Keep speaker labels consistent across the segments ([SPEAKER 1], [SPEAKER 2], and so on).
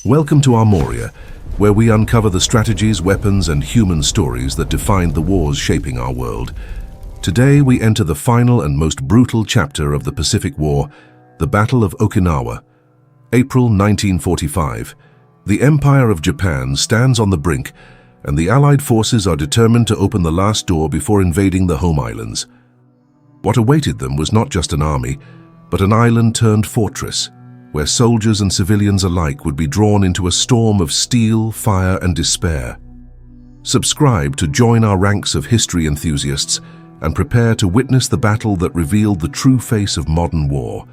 [SPEAKER 1] Welcome to Armoria, where we uncover the strategies, weapons, and human stories that defined the wars shaping our world. Today we enter the final and most brutal chapter of the Pacific War, the Battle of Okinawa. April 1945. The Empire of Japan stands on the brink, and the Allied forces are determined to open the last door before invading the home islands. What awaited them was not just an army, but an island-turned fortress, where soldiers and civilians alike would be drawn into a storm of steel, fire, and despair. Subscribe to join our ranks of history enthusiasts and prepare to witness the battle that revealed the true face of modern war,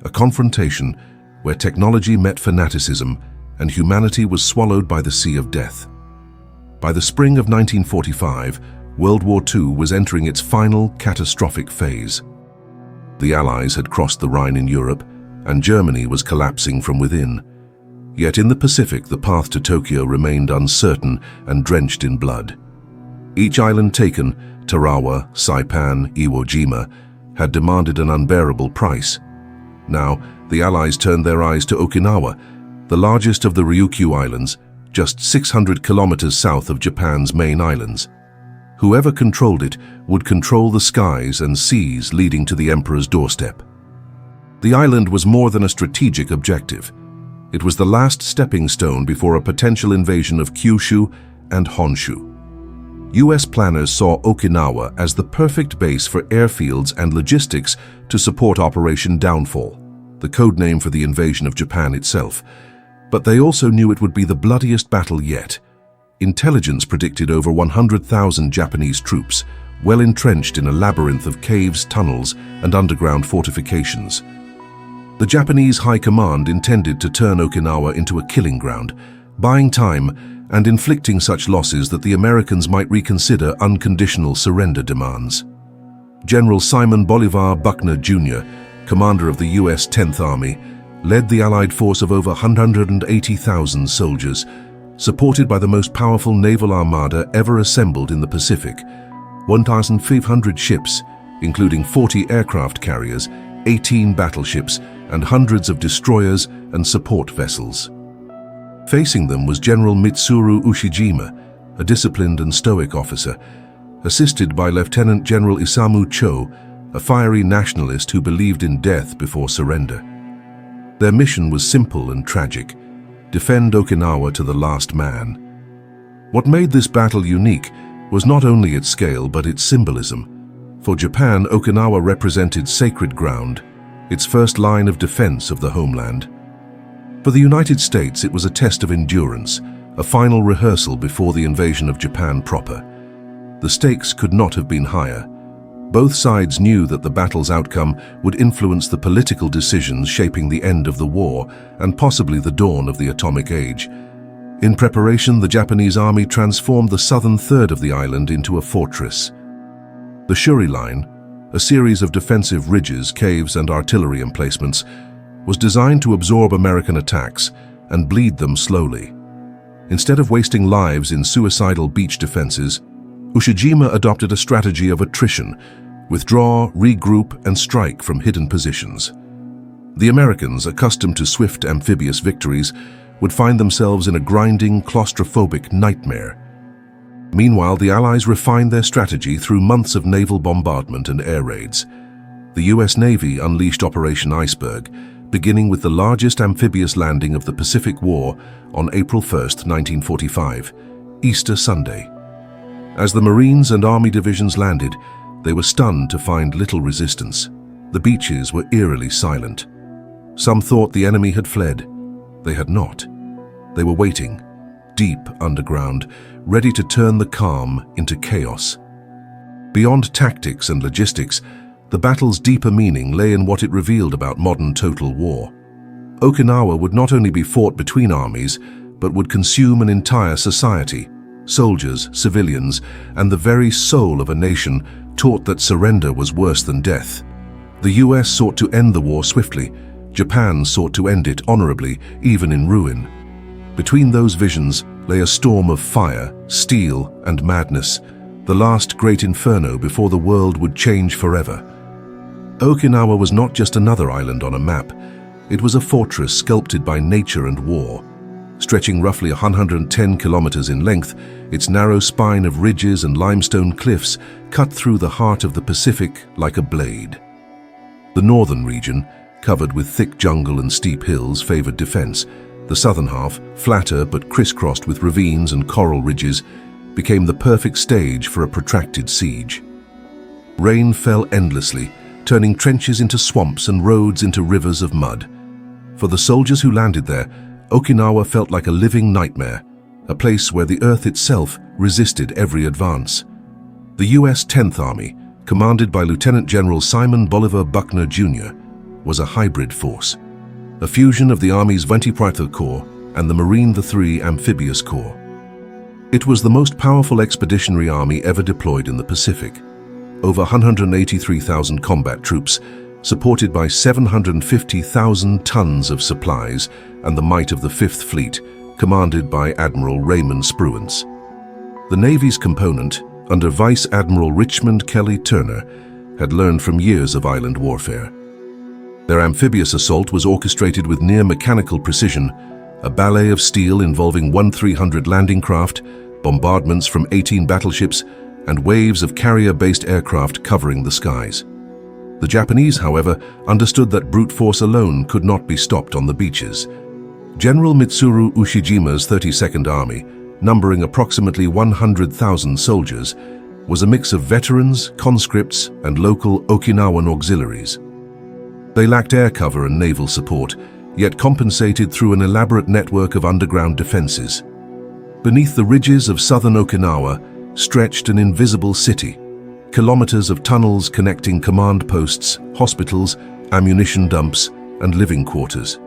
[SPEAKER 1] a confrontation where technology met fanaticism and humanity was swallowed by the sea of death. By the spring of 1945, World War II was entering its final catastrophic phase. The Allies had crossed the Rhine in Europe, and Germany was collapsing from within. Yet in the Pacific, the path to Tokyo remained uncertain and drenched in blood. Each island taken, Tarawa, Saipan, Iwo Jima, had demanded an unbearable price. Now, the Allies turned their eyes to Okinawa, the largest of the Ryukyu Islands, just 600 kilometers south of Japan's main islands. Whoever controlled it would control the skies and seas leading to the emperor's doorstep. The island was more than a strategic objective. It was the last stepping stone before a potential invasion of Kyushu and Honshu. US planners saw Okinawa as the perfect base for airfields and logistics to support Operation Downfall, the code name for the invasion of Japan itself. But they also knew it would be the bloodiest battle yet. Intelligence predicted over 100,000 Japanese troops, well entrenched in a labyrinth of caves, tunnels, and underground fortifications. The Japanese High Command intended to turn Okinawa into a killing ground, buying time and inflicting such losses that the Americans might reconsider unconditional surrender demands. General Simon Bolivar Buckner Jr., commander of the U.S. 10th Army, led the Allied force of over 180,000 soldiers, supported by the most powerful naval armada ever assembled in the Pacific, 1,500 ships, including 40 aircraft carriers, 18 battleships, and hundreds of destroyers and support vessels. Facing them was General Mitsuru Ushijima, a disciplined and stoic officer, assisted by Lieutenant General Isamu Cho, a fiery nationalist who believed in death before surrender. Their mission was simple and tragic: defend Okinawa to the last man. What made this battle unique was not only its scale but its symbolism. For Japan, Okinawa represented sacred ground, its first line of defense of the homeland. For the United States, it was a test of endurance, a final rehearsal before the invasion of Japan proper. The stakes could not have been higher. Both sides knew that the battle's outcome would influence the political decisions shaping the end of the war and possibly the dawn of the atomic age. In preparation, the Japanese army transformed the southern third of the island into a fortress. The Shuri Line, a series of defensive ridges, caves, and artillery emplacements, was designed to absorb American attacks and bleed them slowly. Instead of wasting lives in suicidal beach defenses, Ushijima adopted a strategy of attrition: withdraw, regroup, and strike from hidden positions. The Americans, accustomed to swift amphibious victories, would find themselves in a grinding, claustrophobic nightmare. Meanwhile, the Allies refined their strategy through months of naval bombardment and air raids. The US Navy unleashed Operation Iceberg, beginning with the largest amphibious landing of the Pacific War on April 1, 1945, Easter Sunday. As the Marines and Army divisions landed, they were stunned to find little resistance. The beaches were eerily silent. Some thought the enemy had fled. They had not. They were waiting, deep underground, ready to turn the calm into chaos. Beyond tactics and logistics, the battle's deeper meaning lay in what it revealed about modern total war. Okinawa would not only be fought between armies, but would consume an entire society. Soldiers, civilians, and the very soul of a nation taught that surrender was worse than death. The US sought to end the war swiftly. Japan sought to end it honorably, even in ruin. Between those visions lay a storm of fire, steel, and madness, the last great inferno before the world would change forever. Okinawa was not just another island on a map. It was a fortress sculpted by nature and war. Stretching roughly 110 kilometers in length, its narrow spine of ridges and limestone cliffs cut through the heart of the Pacific like a blade. The northern region, covered with thick jungle and steep hills, favored defense. The southern half, flatter but crisscrossed with ravines and coral ridges, became the perfect stage for a protracted siege. Rain fell endlessly, turning trenches into swamps and roads into rivers of mud. For the soldiers who landed there, Okinawa felt like a living nightmare, a place where the earth itself resisted every advance. The U.S. 10th Army, commanded by Lieutenant General Simon Bolivar Buckner Jr., was a hybrid force, a fusion of the Army's 24th Corps and the Marine III Amphibious Corps. It was the most powerful expeditionary army ever deployed in the Pacific. Over 183,000 combat troops, supported by 750,000 tons of supplies and the might of the Fifth Fleet, commanded by Admiral Raymond Spruance. The Navy's component, under Vice Admiral Richmond Kelly Turner, had learned from years of island warfare. Their amphibious assault was orchestrated with near-mechanical precision, a ballet of steel involving 1,300 landing craft, bombardments from 18 battleships, and waves of carrier-based aircraft covering the skies. The Japanese, however, understood that brute force alone could not be stopped on the beaches. General Mitsuru Ushijima's 32nd Army, numbering approximately 100,000 soldiers, was a mix of veterans, conscripts, and local Okinawan auxiliaries. They lacked air cover and naval support, yet compensated through an elaborate network of underground defenses. Beneath the ridges of southern Okinawa stretched an invisible city, kilometers of tunnels connecting command posts, hospitals, ammunition dumps, and living quarters.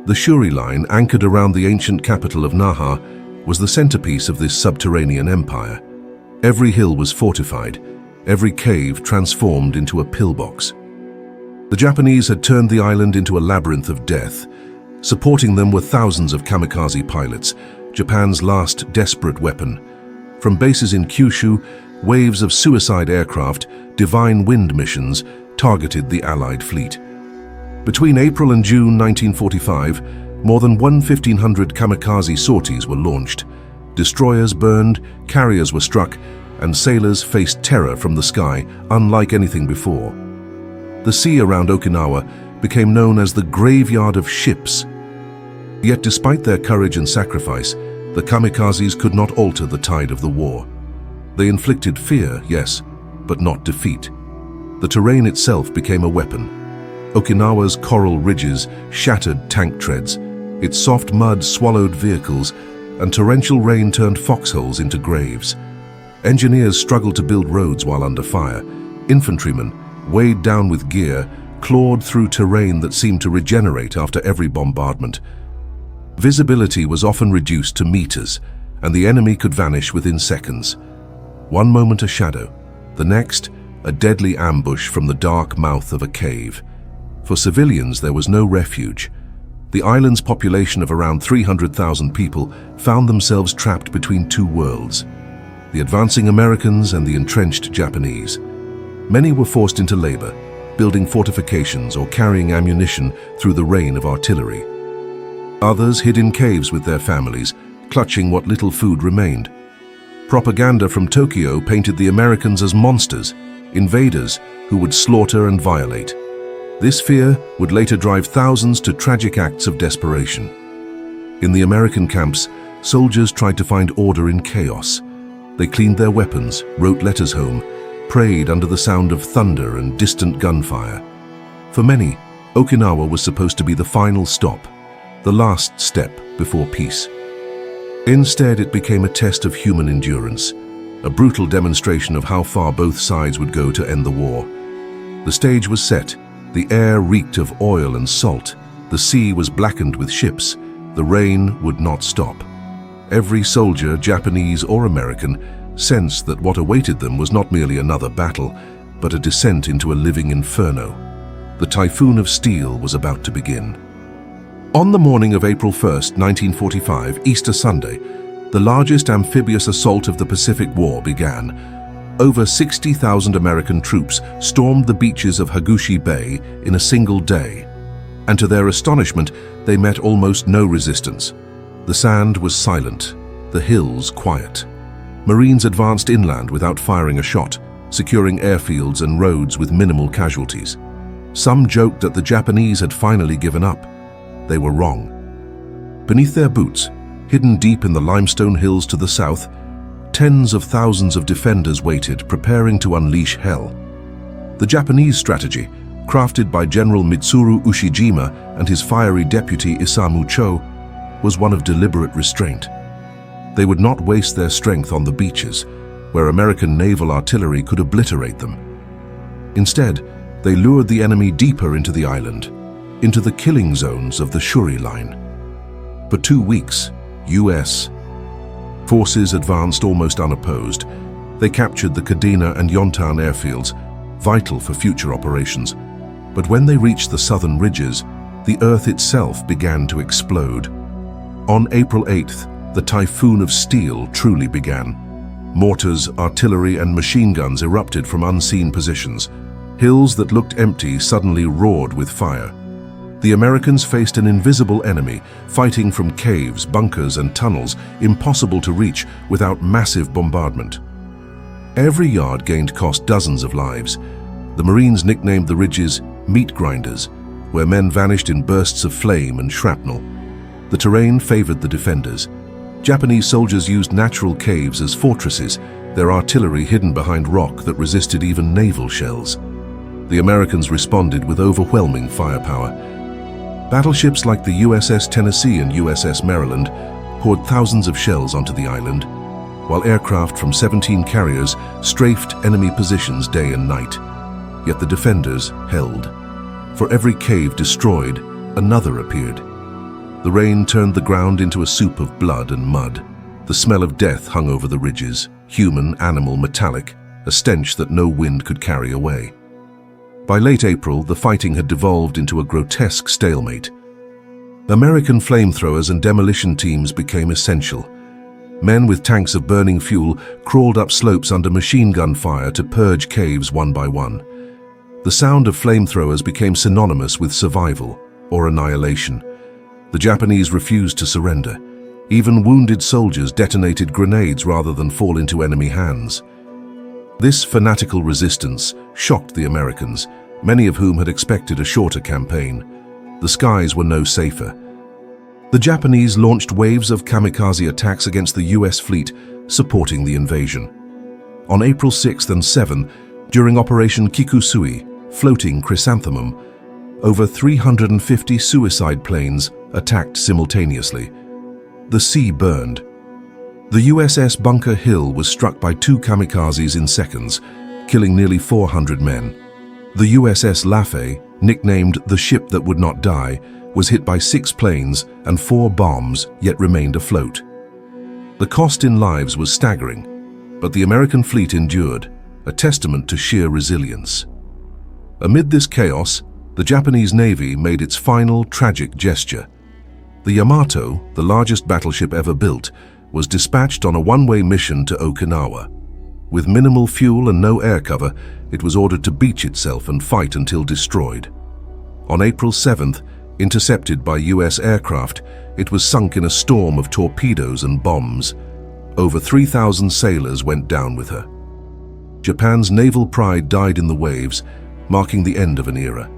[SPEAKER 1] The Shuri Line, anchored around the ancient capital of Naha, was the centerpiece of this subterranean empire. Every hill was fortified, every cave transformed into a pillbox. The Japanese had turned the island into a labyrinth of death. Supporting them were thousands of kamikaze pilots, Japan's last desperate weapon. From bases in Kyushu, waves of suicide aircraft, divine wind missions, targeted the Allied fleet. Between April and June 1945, more than 1,500 kamikaze sorties were launched. Destroyers burned, carriers were struck, and sailors faced terror from the sky, unlike anything before. The sea around Okinawa became known as the graveyard of ships. Yet despite their courage and sacrifice, the kamikazes could not alter the tide of the war. They inflicted fear, yes, but not defeat. The terrain itself became a weapon. Okinawa's coral ridges shattered tank treads, its soft mud swallowed vehicles, and torrential rain turned foxholes into graves. Engineers struggled to build roads while under fire. Infantrymen, weighed down with gear, clawed through terrain that seemed to regenerate after every bombardment. Visibility was often reduced to meters, and the enemy could vanish within seconds. One moment a shadow, the next a deadly ambush from the dark mouth of a cave. For civilians, there was no refuge. The island's population of around 300,000 people found themselves trapped between two worlds, the advancing Americans and the entrenched Japanese. Many were forced into labor, building fortifications or carrying ammunition through the rain of artillery. Others hid in caves with their families, clutching what little food remained. Propaganda from Tokyo painted the Americans as monsters, invaders who would slaughter and violate. This fear would later drive thousands to tragic acts of desperation. In the American camps, soldiers tried to find order in chaos. They cleaned their weapons, wrote letters home, prayed under the sound of thunder and distant gunfire. For many, Okinawa was supposed to be the final stop, the last step before peace. Instead, it became a test of human endurance, a brutal demonstration of how far both sides would go to end the war. The stage was set, the air reeked of oil and salt, the sea was blackened with ships, the rain would not stop. Every soldier, Japanese or American, sensed that what awaited them was not merely another battle, but a descent into a living inferno. The Typhoon of Steel was about to begin. On the morning of April 1st, 1945, Easter Sunday, the largest amphibious assault of the Pacific War began. Over 60,000 American troops stormed the beaches of Hagushi Bay in a single day, and to their astonishment, they met almost no resistance. The sand was silent, the hills quiet. Marines advanced inland without firing a shot, securing airfields and roads with minimal casualties. Some joked that the Japanese had finally given up. They were wrong. Beneath their boots, hidden deep in the limestone hills to the south, tens of thousands of defenders waited, preparing to unleash hell. The Japanese strategy, crafted by General Mitsuru Ushijima and his fiery deputy Isamu Cho, was one of deliberate restraint. They would not waste their strength on the beaches, where American naval artillery could obliterate them. Instead, they lured the enemy deeper into the island, into the killing zones of the Shuri Line. For 2 weeks, U.S. forces advanced almost unopposed. They captured the Kadena and Yontan airfields, vital for future operations. But when they reached the southern ridges, the earth itself began to explode. On April 8th, the Typhoon of Steel truly began. Mortars, artillery, and machine guns erupted from unseen positions. Hills that looked empty suddenly roared with fire. The Americans faced an invisible enemy, fighting from caves, bunkers, and tunnels impossible to reach without massive bombardment. Every yard gained cost dozens of lives. The Marines nicknamed the ridges meat grinders, where men vanished in bursts of flame and shrapnel. The terrain favored the defenders. Japanese soldiers used natural caves as fortresses, their artillery hidden behind rock that resisted even naval shells. The Americans responded with overwhelming firepower. Battleships like the USS Tennessee and USS Maryland poured thousands of shells onto the island, while aircraft from 17 carriers strafed enemy positions day and night. Yet the defenders held. For every cave destroyed, another appeared. The rain turned the ground into a soup of blood and mud. The smell of death hung over the ridges, human, animal, metallic, a stench that no wind could carry away. By late April, the fighting had devolved into a grotesque stalemate. American flamethrowers and demolition teams became essential. Men with tanks of burning fuel crawled up slopes under machine gun fire to purge caves one by one. The sound of flamethrowers became synonymous with survival or annihilation. The Japanese refused to surrender. Even wounded soldiers detonated grenades rather than fall into enemy hands. This fanatical resistance shocked the Americans, many of whom had expected a shorter campaign. The skies were no safer. The Japanese launched waves of kamikaze attacks against the U.S. fleet, supporting the invasion. On April 6th and 7th, during Operation Kikusui, Floating Chrysanthemum, over 350 suicide planes attacked simultaneously. The sea burned. The USS Bunker Hill was struck by 2 kamikazes in seconds, killing nearly 400 men. The USS Lafay, nicknamed the ship that would not die, was hit by 6 planes and 4 bombs, yet remained afloat. The cost in lives was staggering, but the American fleet endured, a testament to sheer resilience. Amid this chaos, the Japanese Navy made its final tragic gesture. The Yamato, the largest battleship ever built, was dispatched on a one-way mission to Okinawa. With minimal fuel and no air cover, it was ordered to beach itself and fight until destroyed. On April 7th, intercepted by U.S. aircraft, it was sunk in a storm of torpedoes and bombs. Over 3,000 sailors went down with her. Japan's naval pride died in the waves, marking the end of an era.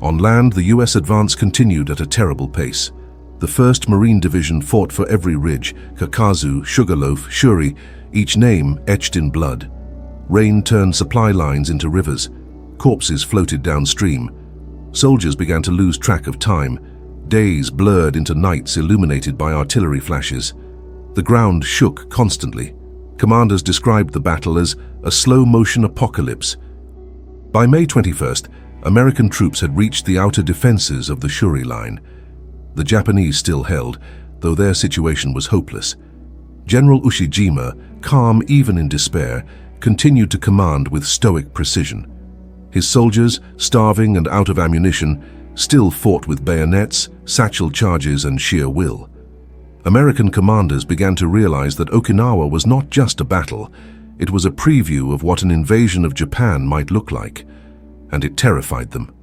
[SPEAKER 1] On land, the U.S. advance continued at a terrible pace. The 1st Marine Division fought for every ridge, Kakazu, Sugarloaf, Shuri, each name etched in blood. Rain turned supply lines into rivers. Corpses floated downstream. Soldiers began to lose track of time. Days blurred into nights illuminated by artillery flashes. The ground shook constantly. Commanders described the battle as a slow-motion apocalypse. By May 21st, American troops had reached the outer defenses of the Shuri Line. The Japanese still held, though their situation was hopeless. General Ushijima, calm even in despair, continued to command with stoic precision. His soldiers, starving and out of ammunition, still fought with bayonets, satchel charges, and sheer will. American commanders began to realize that Okinawa was not just a battle, it was a preview of what an invasion of Japan might look like, and it terrified them.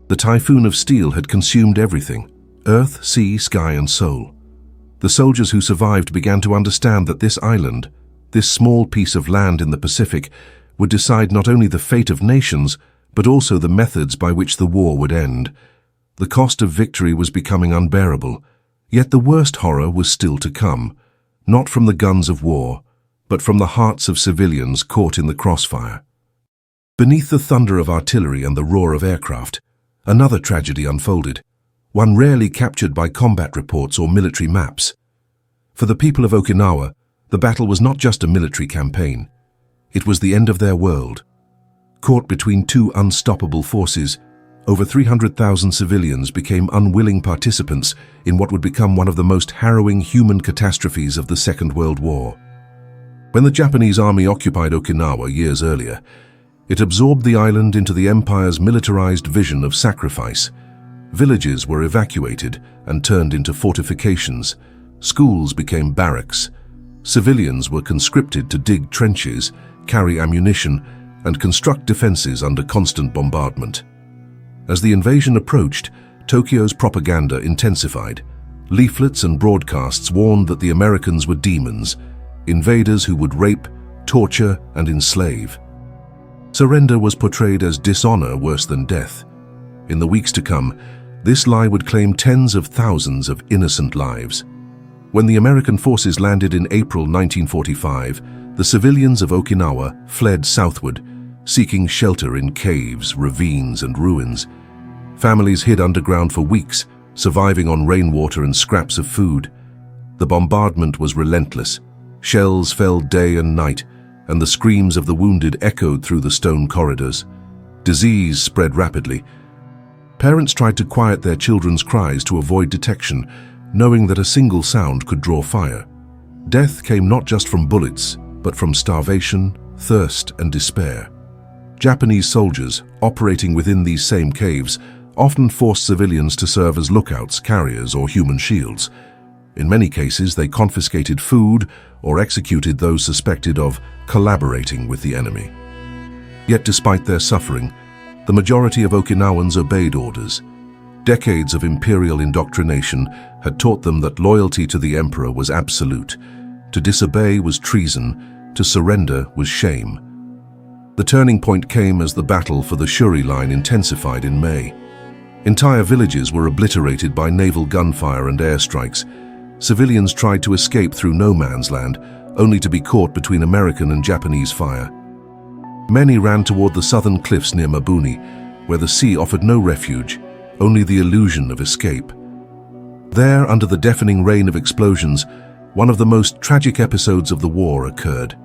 [SPEAKER 1] The Typhoon of Steel had consumed everything, earth, sea, sky, and soul. The soldiers who survived began to understand that this island, this small piece of land in the Pacific, would decide not only the fate of nations, but also the methods by which the war would end. The cost of victory was becoming unbearable, yet the worst horror was still to come, not from the guns of war, but from the hearts of civilians caught in the crossfire. Beneath the thunder of artillery and the roar of aircraft, another tragedy unfolded, one rarely captured by combat reports or military maps. For the people of Okinawa, the battle was not just a military campaign. It was the end of their world. Caught between two unstoppable forces, over 300,000 civilians became unwilling participants in what would become one of the most harrowing human catastrophes of the Second World War. When the Japanese army occupied Okinawa years earlier, it absorbed the island into the empire's militarized vision of sacrifice. Villages were evacuated and turned into fortifications. Schools became barracks. Civilians were conscripted to dig trenches, carry ammunition, and construct defenses under constant bombardment. As the invasion approached, Tokyo's propaganda intensified. Leaflets and broadcasts warned that the Americans were demons, invaders who would rape, torture, and enslave. Surrender was portrayed as dishonor worse than death. In the weeks to come, this lie would claim tens of thousands of innocent lives. When the American forces landed in April 1945, the civilians of Okinawa fled southward, seeking shelter in caves, ravines, and ruins. Families hid underground for weeks, surviving on rainwater and scraps of food. The bombardment was relentless. Shells fell day and night, and the screams of the wounded echoed through the stone corridors. Disease spread rapidly. Parents tried to quiet their children's cries to avoid detection, knowing that a single sound could draw fire. Death came not just from bullets, but from starvation, thirst, and despair. Japanese soldiers, operating within these same caves, often forced civilians to serve as lookouts, carriers, or human shields. In many cases, they confiscated food or executed those suspected of collaborating with the enemy. Yet despite their suffering, the majority of Okinawans obeyed orders. Decades of imperial indoctrination had taught them that loyalty to the emperor was absolute. To disobey was treason, to surrender was shame. The turning point came as the battle for the Shuri Line intensified in May. Entire villages were obliterated by naval gunfire and airstrikes. Civilians tried to escape through no man's land, only to be caught between American and Japanese fire. Many ran toward the southern cliffs near Mabuni, where the sea offered no refuge, only the illusion of escape. There, under the deafening rain of explosions, one of the most tragic episodes of the war occurred.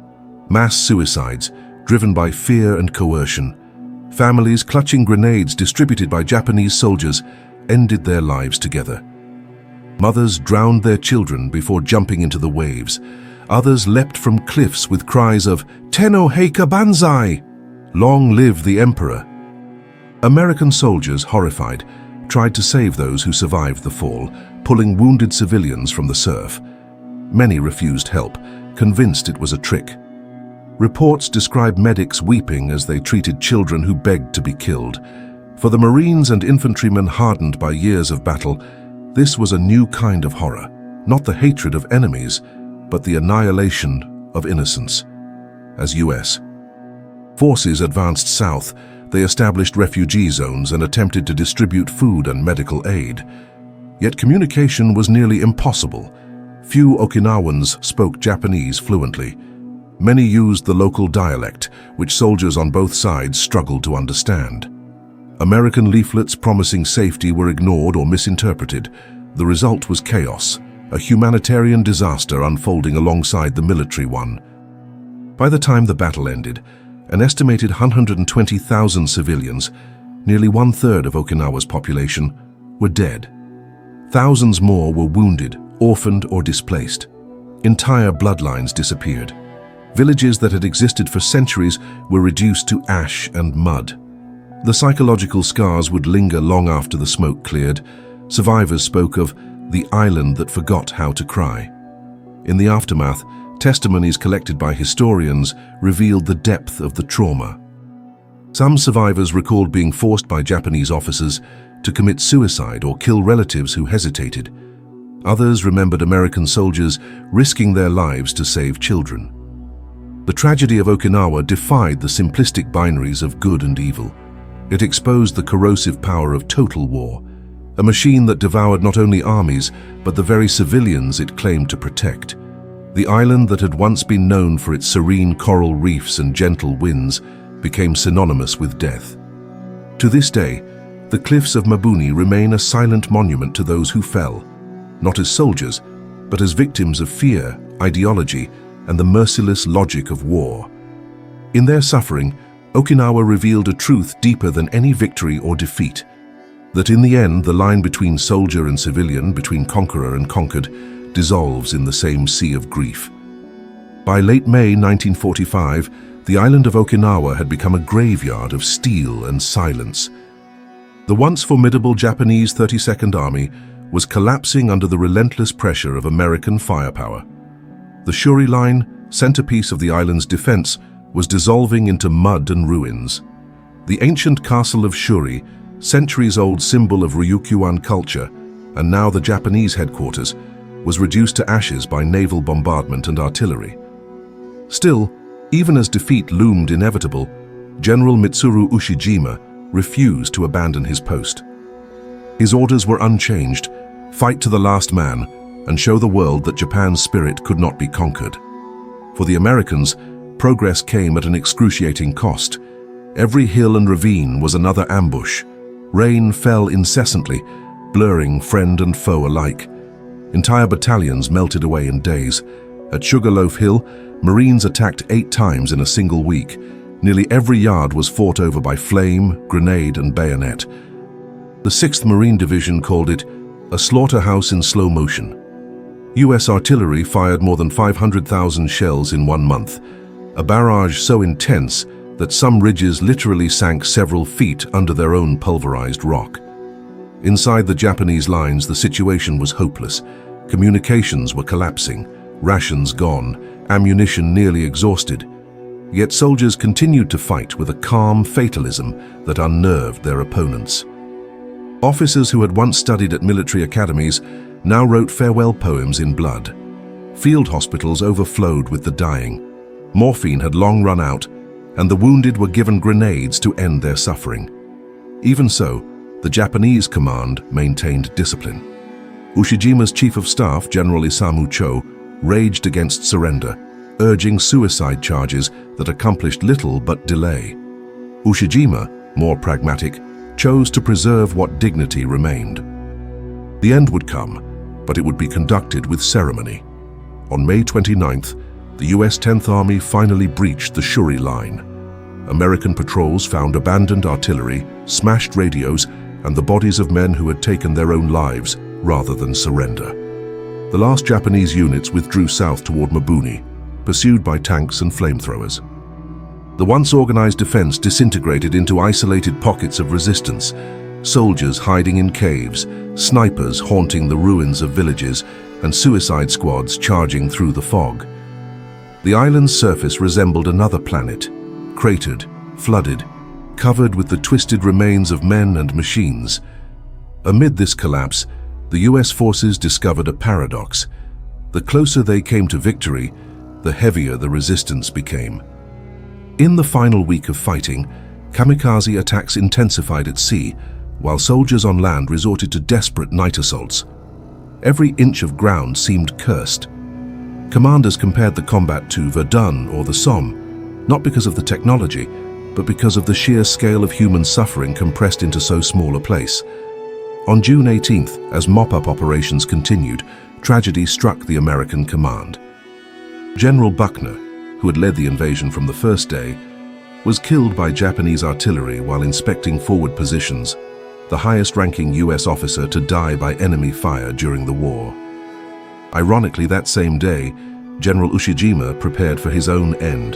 [SPEAKER 1] Mass suicides, driven by fear and coercion. Families clutching grenades distributed by Japanese soldiers ended their lives together. Mothers drowned their children before jumping into the waves. Others leapt from cliffs with cries of "Tenno Heika Banzai!" Long live the emperor! American soldiers, horrified, tried to save those who survived the fall, pulling wounded civilians from the surf. Many refused help, convinced it was a trick. Reports describe medics weeping as they treated children who begged to be killed. For the Marines and infantrymen hardened by years of battle, this was a new kind of horror, not the hatred of enemies, but the annihilation of innocence. As U.S. forces advanced south, they established refugee zones and attempted to distribute food and medical aid. Yet communication was nearly impossible. Few Okinawans spoke Japanese fluently. Many used the local dialect, which soldiers on both sides struggled to understand. American leaflets promising safety were ignored or misinterpreted. The result was chaos, a humanitarian disaster unfolding alongside the military one. By the time the battle ended, an estimated 120,000 civilians, nearly one-third of Okinawa's population, were dead. Thousands more were wounded, orphaned, or displaced. Entire bloodlines disappeared. Villages that had existed for centuries were reduced to ash and mud. The psychological scars would linger long after the smoke cleared. Survivors spoke of the island that forgot how to cry. In the aftermath, testimonies collected by historians revealed the depth of the trauma. Some survivors recalled being forced by Japanese officers to commit suicide or kill relatives who hesitated. Others remembered American soldiers risking their lives to save children. The tragedy of Okinawa defied the simplistic binaries of good and evil. It exposed the corrosive power of total war, a machine that devoured not only armies, but the very civilians it claimed to protect. The island that had once been known for its serene coral reefs and gentle winds became synonymous with death. To this day, the cliffs of Mabuni remain a silent monument to those who fell, not as soldiers, but as victims of fear, ideology, and the merciless logic of war. In their suffering, Okinawa revealed a truth deeper than any victory or defeat, that in the end the line between soldier and civilian, between conqueror and conquered, dissolves in the same sea of grief. By late May 1945, the island of Okinawa had become a graveyard of steel and silence. The once formidable Japanese 32nd Army was collapsing under the relentless pressure of American firepower. The Shuri Line, centerpiece of the island's defense, was dissolving into mud and ruins. The ancient castle of Shuri, centuries-old symbol of Ryukyuan culture, and now the Japanese headquarters, was reduced to ashes by naval bombardment and artillery. Still, even as defeat loomed inevitable, General Mitsuru Ushijima refused to abandon his post. His orders were unchanged: fight to the last man and show the world that Japan's spirit could not be conquered. For the Americans, progress came at an excruciating cost. Every hill and ravine was another ambush. Rain fell incessantly, blurring friend and foe alike. Entire battalions melted away in days. At Sugarloaf Hill, Marines attacked 8 times in a single week. Nearly every yard was fought over by flame, grenade, and bayonet. The 6th Marine Division called it a slaughterhouse in slow motion. US artillery fired more than 500,000 shells in 1 month, a barrage so intense that some ridges literally sank several feet under their own pulverized rock. Inside the Japanese lines, the situation was hopeless. Communications were collapsing, rations gone, ammunition nearly exhausted. Yet soldiers continued to fight with a calm fatalism that unnerved their opponents. Officers who had once studied at military academies now wrote farewell poems in blood. Field hospitals overflowed with the dying. Morphine had long run out, and the wounded were given grenades to end their suffering. Even so, the Japanese command maintained discipline. Ushijima's chief of staff, General Isamu Cho, raged against surrender, urging suicide charges that accomplished little but delay. Ushijima, more pragmatic, chose to preserve what dignity remained. The end would come, but it would be conducted with ceremony. On May 29th, the US 10th Army finally breached the Shuri Line. American patrols found abandoned artillery, smashed radios, and the bodies of men who had taken their own lives rather than surrender. The last Japanese units withdrew south toward Mabuni, pursued by tanks and flamethrowers. The once organized defense disintegrated into isolated pockets of resistance, soldiers hiding in caves, snipers haunting the ruins of villages, and suicide squads charging through the fog. The island's surface resembled another planet, cratered, flooded, covered with the twisted remains of men and machines. Amid this collapse, the US forces discovered a paradox. The closer they came to victory, the heavier the resistance became. In the final week of fighting, kamikaze attacks intensified at sea, while soldiers on land resorted to desperate night assaults. Every inch of ground seemed cursed. Commanders compared the combat to Verdun or the Somme, not because of the technology, but because of the sheer scale of human suffering compressed into so small a place. On June 18th, as mop-up operations continued, tragedy struck the American command. General Buckner, who had led the invasion from the first day, was killed by Japanese artillery while inspecting forward positions, the highest-ranking US officer to die by enemy fire during the war. Ironically, that same day, General Ushijima prepared for his own end.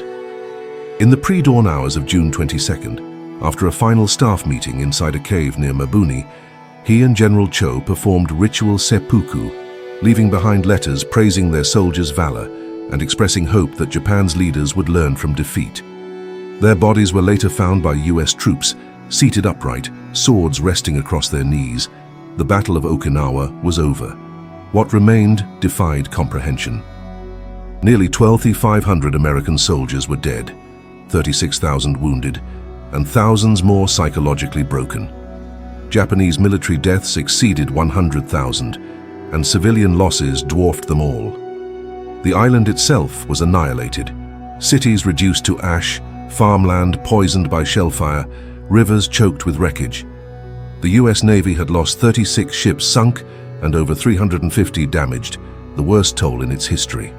[SPEAKER 1] In the pre-dawn hours of June 22nd, after a final staff meeting inside a cave near Mabuni, he and General Cho performed ritual seppuku, leaving behind letters praising their soldiers' valor and expressing hope that Japan's leaders would learn from defeat. Their bodies were later found by US troops, seated upright, swords resting across their knees. The Battle of Okinawa was over. What remained defied comprehension. Nearly 12,500 American soldiers were dead, 36,000 wounded, and thousands more psychologically broken. Japanese military deaths exceeded 100,000, and civilian losses dwarfed them all. The island itself was annihilated, cities reduced to ash, farmland poisoned by shellfire, rivers choked with wreckage. The US Navy had lost 36 ships sunk and over 350 damaged, the worst toll in its history.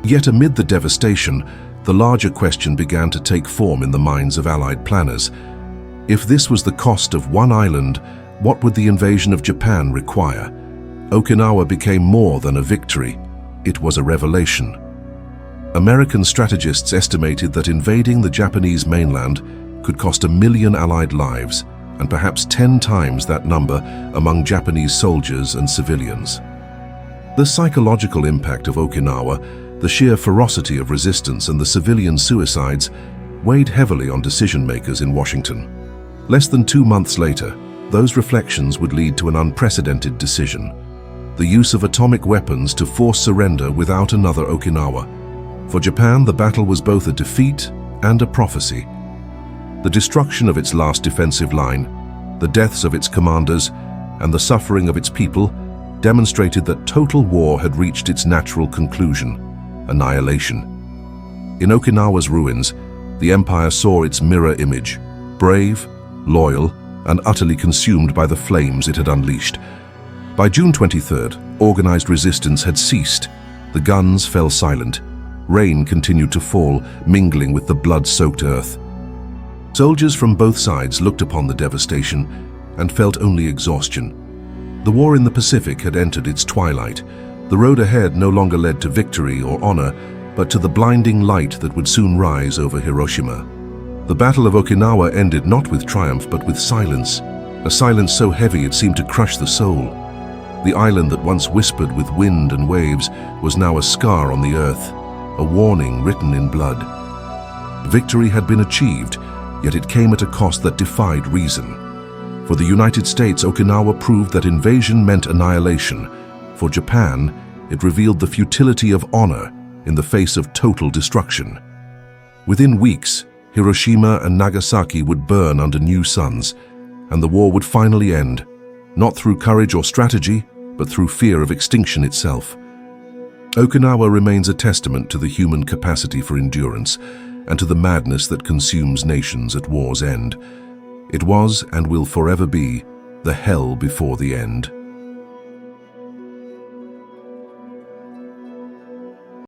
[SPEAKER 1] Yet amid the devastation, the larger question began to take form in the minds of Allied planners. If this was the cost of one island, what would the invasion of Japan require? Okinawa became more than a victory. It was a revelation. American strategists estimated that invading the Japanese mainland could cost 1 million Allied lives, and perhaps 10 times that number among Japanese soldiers and civilians. The psychological impact of Okinawa, the sheer ferocity of resistance and the civilian suicides weighed heavily on decision-makers in Washington. Less than 2 months later, those reflections would lead to an unprecedented decision: the use of atomic weapons to force surrender without another Okinawa. For Japan, the battle was both a defeat and a prophecy. The destruction of its last defensive line, the deaths of its commanders, and the suffering of its people demonstrated that total war had reached its natural conclusion: annihilation. In Okinawa's ruins, the empire saw its mirror image: brave, loyal, and utterly consumed by the flames it had unleashed. By June 23rd, organized resistance had ceased. The guns fell silent. Rain continued to fall, mingling with the blood-soaked earth. Soldiers from both sides looked upon the devastation and felt only exhaustion. The war in the Pacific had entered its twilight. The road ahead no longer led to victory or honor, but to the blinding light that would soon rise over Hiroshima. The Battle of Okinawa ended not with triumph but with silence, a silence so heavy it seemed to crush the soul. The island that once whispered with wind and waves was now a scar on the earth, a warning written in blood. Victory had been achieved, yet it came at a cost that defied reason. For the United States, Okinawa proved that invasion meant annihilation. For Japan, it revealed the futility of honor in the face of total destruction. Within weeks, Hiroshima and Nagasaki would burn under new suns, and the war would finally end, not through courage or strategy, but through fear of extinction itself. Okinawa remains a testament to the human capacity for endurance and to the madness that consumes nations at war's end. It was and will forever be the hell before the end.